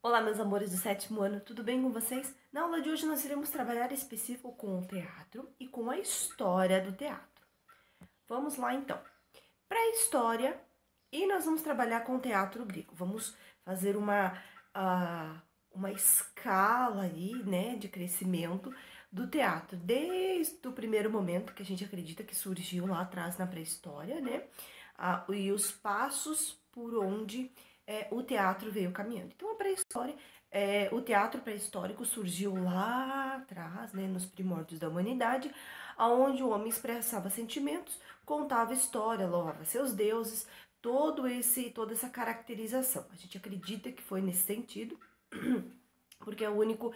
Olá, meus amores do sétimo ano, tudo bem com vocês? Na aula de hoje nós iremos trabalhar específico com o teatro e com a história do teatro. Vamos lá então. Pré-história e nós vamos trabalhar com o teatro grego. Vamos fazer uma escala aí, né, de crescimento do teatro, desde o primeiro momento que a gente acredita que surgiu lá atrás na pré-história, né, e os passos por onde o teatro veio caminhando. Então, a pré-história, o teatro pré-histórico surgiu lá atrás, né, nos primórdios da humanidade, onde o homem expressava sentimentos, contava história, louvava seus deuses, toda essa caracterização. A gente acredita que foi nesse sentido, porque é o único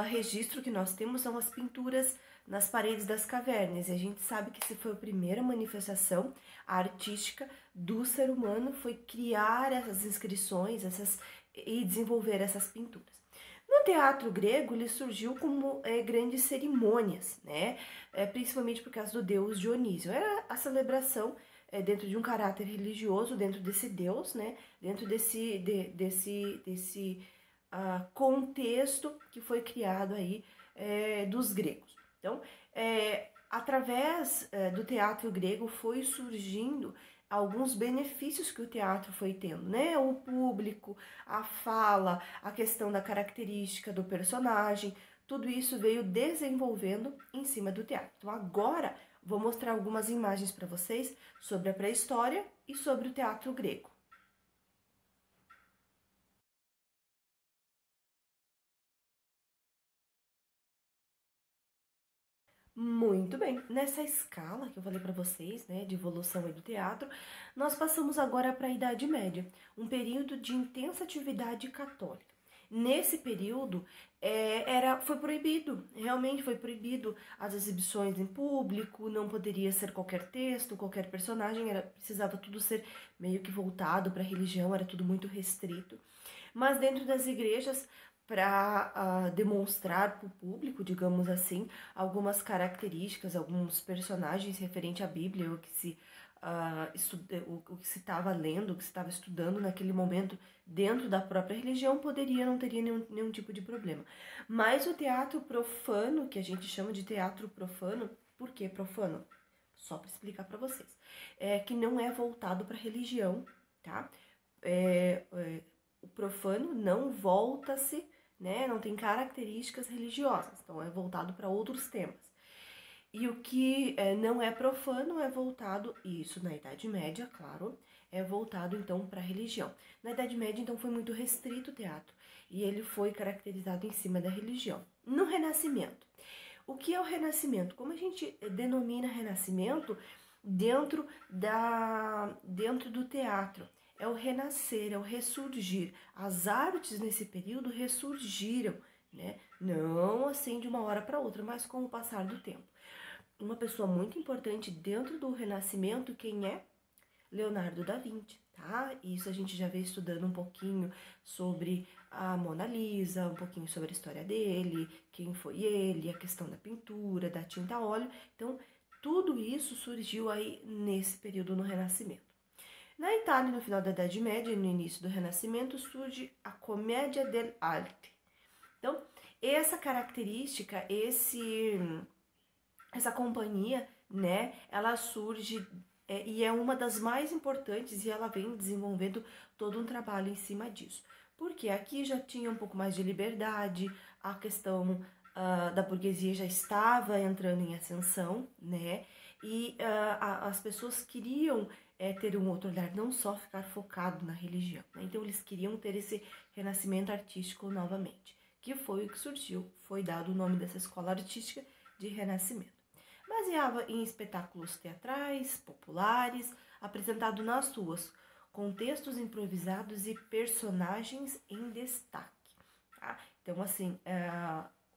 registro que nós temos são as pinturas nas paredes das cavernas. E a gente sabe que essa foi a primeira manifestação artística do ser humano, foi criar essas inscrições e desenvolver essas pinturas. No teatro grego, ele surgiu como grandes cerimônias, né? Principalmente por causa do deus Dionísio. Era a celebração dentro de um caráter religioso, dentro desse deus, né? Dentro desse contexto que foi criado aí dos gregos. Então, através do teatro grego foi surgindo alguns benefícios que o teatro foi tendo, né? O público, a fala, a questão da característica do personagem, tudo isso veio desenvolvendo em cima do teatro. Então, agora vou mostrar algumas imagens para vocês sobre a pré-história e sobre o teatro grego. Muito bem, nessa escala que eu falei para vocês, né, de evolução do teatro, nós passamos agora para a Idade Média, um período de intensa atividade católica. Nesse período, foi proibido, realmente foi proibido as exibições em público, não poderia ser qualquer texto, qualquer personagem, precisava tudo ser meio que voltado para a religião, era tudo muito restrito. Mas dentro das igrejas, para demonstrar para o público, digamos assim, algumas características, alguns personagens referente à Bíblia, o que se estava lendo, o que se estava estudando naquele momento dentro da própria religião, não teria nenhum tipo de problema. Mas o teatro profano, que a gente chama de teatro profano, por que profano? Só para explicar para vocês. É que não é voltado para religião, tá? O profano não volta-se, né? Não tem características religiosas, então é voltado para outros temas. E o que não é profano é voltado, isso na Idade Média, claro, é voltado então para a religião. Na Idade Média, então, foi muito restrito o teatro e ele foi caracterizado em cima da religião. No Renascimento, o que é o Renascimento? Como a gente denomina Renascimento dentro do teatro? É o renascer, é o ressurgir. As artes nesse período ressurgiram, né? Não assim de uma hora para outra, mas com o passar do tempo. Uma pessoa muito importante dentro do Renascimento, quem é? Leonardo da Vinci, tá? Isso a gente já veio estudando um pouquinho sobre a Mona Lisa, um pouquinho sobre a história dele, quem foi ele, a questão da pintura, da tinta a óleo. Então, tudo isso surgiu aí nesse período no Renascimento. Na Itália, no final da Idade Média e no início do Renascimento, surge a Commedia dell'arte. Então, essa característica, essa companhia, né, ela surge e é uma das mais importantes e ela vem desenvolvendo todo um trabalho em cima disso. Porque aqui já tinha um pouco mais de liberdade, a questão da burguesia já estava entrando em ascensão, né? E as pessoas queriam ter um outro olhar, não só ficar focado na religião. Né? Então eles queriam ter esse renascimento artístico novamente, que foi o que surgiu, foi dado o nome dessa escola artística de Renascimento. Baseava em espetáculos teatrais, populares, apresentado nas ruas, com textos improvisados e personagens em destaque. Tá? Então, assim,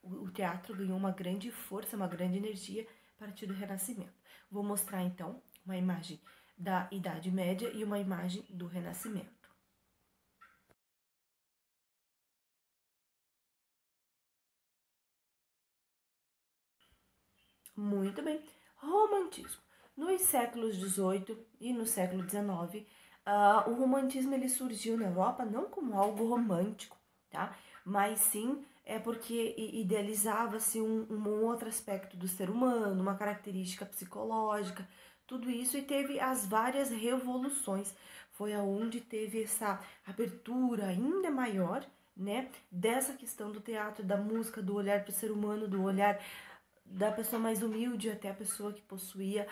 o teatro ganhou uma grande força, uma grande energia a partir do Renascimento. Vou mostrar, então, uma imagem da Idade Média e uma imagem do Renascimento. Muito bem. Romantismo. Nos séculos XVIII e no século XIX, o romantismo ele surgiu na Europa não como algo romântico, tá? Mas sim é porque idealizava-se um outro aspecto do ser humano, uma característica psicológica, tudo isso, e teve as várias revoluções. Foi aonde teve essa abertura ainda maior, né, dessa questão do teatro, da música, do olhar para o ser humano, do olhar da pessoa mais humilde até a pessoa que possuía,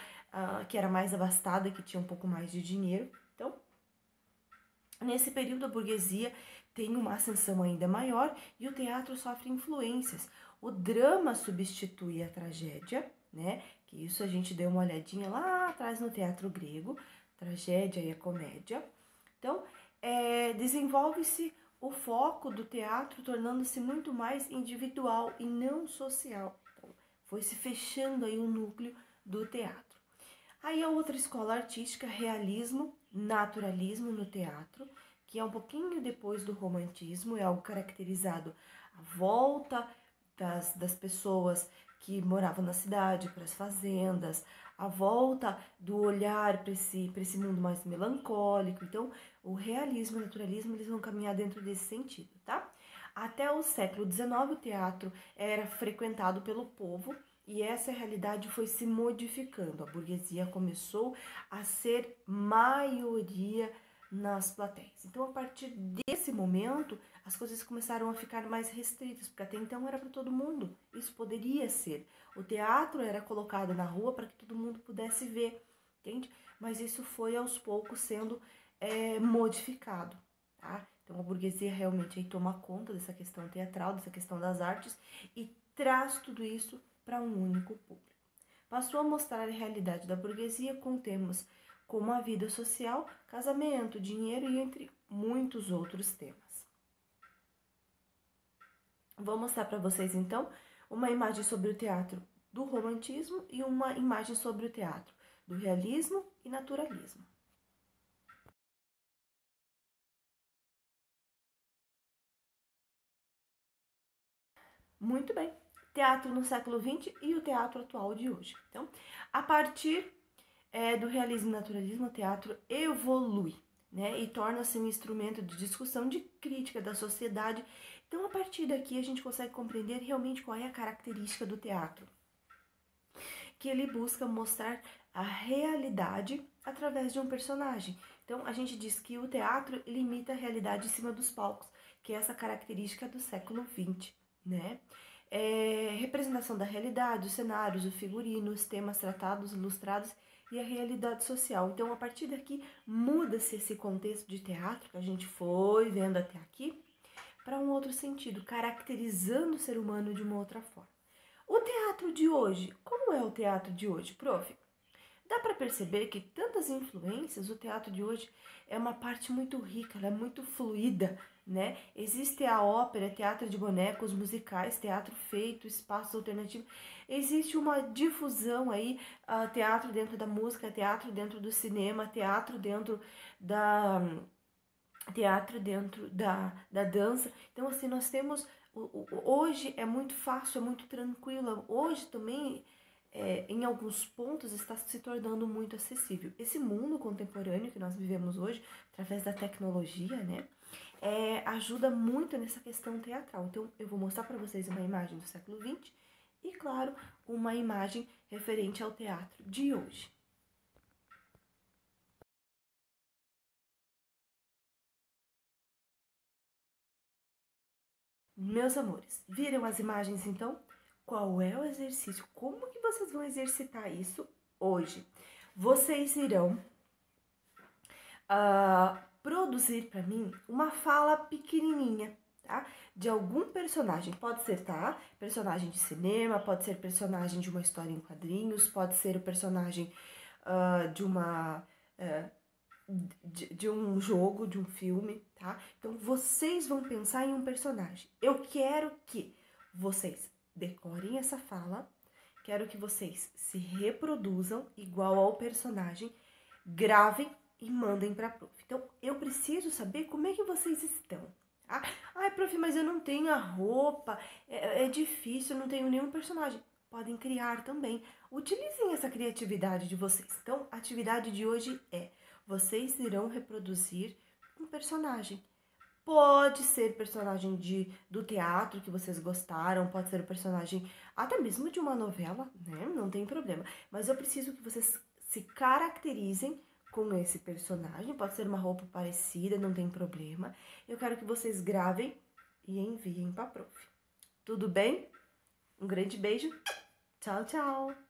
que era mais abastada, que tinha um pouco mais de dinheiro. Então, nesse período, a burguesia tem uma ascensão ainda maior e o teatro sofre influências. O drama substitui a tragédia, né? Que isso a gente deu uma olhadinha lá atrás no teatro grego, tragédia e a comédia. Então, desenvolve-se o foco do teatro, tornando-se muito mais individual e não social. Então, foi se fechando aí o núcleo do teatro. Aí a outra escola artística, realismo, naturalismo no teatro, que é um pouquinho depois do romantismo, é algo caracterizado à volta das pessoas que moravam na cidade, para as fazendas, a volta do olhar para esse mundo mais melancólico. Então, o realismo e o naturalismo, eles vão caminhar dentro desse sentido, tá? Até o século XIX, o teatro era frequentado pelo povo, e essa realidade foi se modificando. A burguesia começou a ser maioria nas plateias. Então, a partir desse momento, as coisas começaram a ficar mais restritas, porque até então era para todo mundo. Isso poderia ser. O teatro era colocado na rua para que todo mundo pudesse ver, entende? Mas isso foi aos poucos sendo modificado, tá? Então, a burguesia realmente aí toma conta dessa questão teatral, dessa questão das artes e traz tudo isso para um único público. Passou a mostrar a realidade da burguesia com temas como a vida social, casamento, dinheiro e entre muitos outros temas. Vou mostrar para vocês então uma imagem sobre o teatro do romantismo e uma imagem sobre o teatro do realismo e naturalismo. Muito bem. Teatro no século XX e o teatro atual de hoje. Então, a partir do realismo e naturalismo, o teatro evolui, né, e torna-se um instrumento de discussão, de crítica da sociedade. Então, a partir daqui, a gente consegue compreender realmente qual é a característica do teatro, que ele busca mostrar a realidade através de um personagem. Então, a gente diz que o teatro imita a realidade em cima dos palcos, que é essa característica do século XX, né? Representação da realidade, os cenários, o figurino, os temas tratados, ilustrados e a realidade social. Então, a partir daqui, muda-se esse contexto de teatro que a gente foi vendo até aqui para um outro sentido, caracterizando o ser humano de uma outra forma. O teatro de hoje, como é o teatro de hoje, prof? Dá para perceber que tantas influências, o teatro de hoje é uma parte muito rica, ela é muito fluida, né? Existe a ópera, teatro de bonecos, musicais, teatro feito, espaços alternativos. Existe uma difusão aí, teatro dentro da música, teatro dentro do cinema, teatro dentro da da dança. Então, assim, nós temos. Hoje é muito fácil, é muito tranquilo. Hoje também, em alguns pontos, está se tornando muito acessível. Esse mundo contemporâneo que nós vivemos hoje, através da tecnologia, né, ajuda muito nessa questão teatral. Então, eu vou mostrar para vocês uma imagem do século XX e, claro, uma imagem referente ao teatro de hoje. Meus amores, viram as imagens então? Qual é o exercício? Como que vocês vão exercitar isso hoje? Vocês irão produzir para mim uma fala pequenininha, tá? De algum personagem. Pode ser, tá? Personagem de cinema, pode ser personagem de uma história em quadrinhos, pode ser o personagem de uma... de um jogo, de um filme, tá? Então, vocês vão pensar em um personagem. Eu quero que vocês decorem essa fala, quero que vocês se reproduzam igual ao personagem, gravem e mandem para a prof. Então, eu preciso saber como é que vocês estão. Tá? Ai, prof, mas eu não tenho a roupa, é difícil, eu não tenho nenhum personagem. Podem criar também. Utilizem essa criatividade de vocês. Então, a atividade de hoje é: vocês irão reproduzir um personagem. Pode ser personagem do teatro que vocês gostaram, pode ser personagem até mesmo de uma novela, né? Não tem problema. Mas eu preciso que vocês se caracterizem com esse personagem. Pode ser uma roupa parecida, não tem problema. Eu quero que vocês gravem e enviem para a prof. Tudo bem? Um grande beijo. Tchau, tchau.